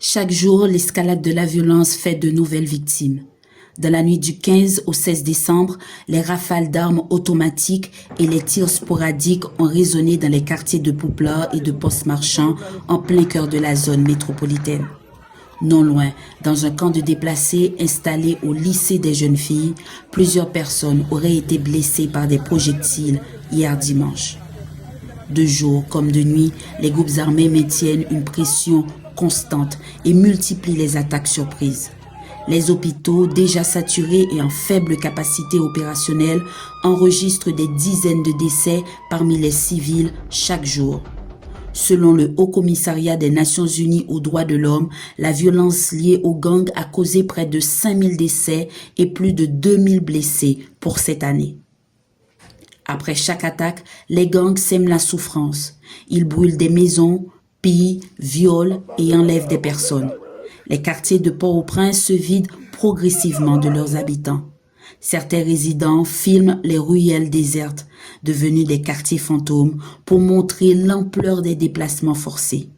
Chaque jour, l'escalade de la violence fait de nouvelles victimes. Dans la nuit du 15 au 16 décembre, les rafales d'armes automatiques et les tirs sporadiques ont résonné dans les quartiers de Poupla et de Post-Marchand en plein cœur de la zone métropolitaine. Non loin, dans un camp de déplacés installé au lycée des jeunes filles, plusieurs personnes auraient été blessées par des projectiles hier dimanche. De jour comme de nuit, les groupes armés maintiennent une pression constante et multiplient les attaques surprises. Les hôpitaux, déjà saturés et en faible capacité opérationnelle, enregistrent des dizaines de décès parmi les civils chaque jour. Selon le Haut-Commissariat des Nations Unies aux droits de l'homme, la violence liée aux gangs a causé près de 5000 décès et plus de 2000 blessés pour cette année. Après chaque attaque, les gangs sèment la souffrance. Ils brûlent des maisons, pillent, violent et enlèvent des personnes. Les quartiers de Port-au-Prince se vident progressivement de leurs habitants. Certains résidents filment les ruelles désertes, devenues des quartiers fantômes, pour montrer l'ampleur des déplacements forcés.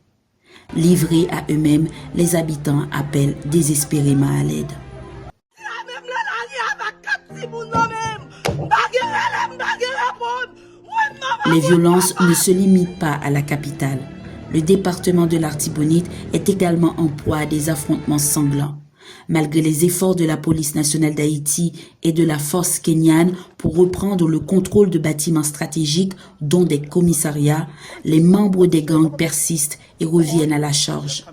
Livrés à eux-mêmes, les habitants appellent désespérément à l'aide. Les violences ne se limitent pas à la capitale. Le département de l'Artibonite est également en proie à des affrontements sanglants. Malgré les efforts de la police nationale d'Haïti et de la force kenyane pour reprendre le contrôle de bâtiments stratégiques, dont des commissariats, les membres des gangs persistent et reviennent à la charge.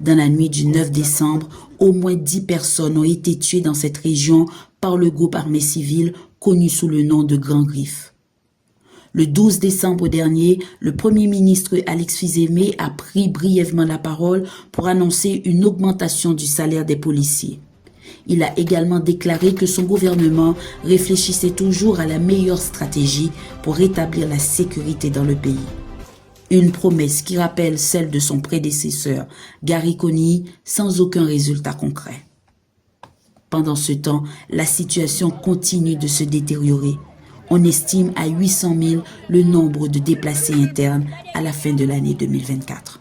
Dans la nuit du 9 décembre, au moins 10 personnes ont été tuées dans cette région par le groupe armé civil connu sous le nom de Grand Griffe. Le 12 décembre dernier, le Premier ministre Alex Fizeme a pris brièvement la parole pour annoncer une augmentation du salaire des policiers. Il a également déclaré que son gouvernement réfléchissait toujours à la meilleure stratégie pour rétablir la sécurité dans le pays. Une promesse qui rappelle celle de son prédécesseur, Gary Conille, sans aucun résultat concret. Pendant ce temps, la situation continue de se détériorer. On estime à 800 000 le nombre de déplacés internes à la fin de l'année 2024.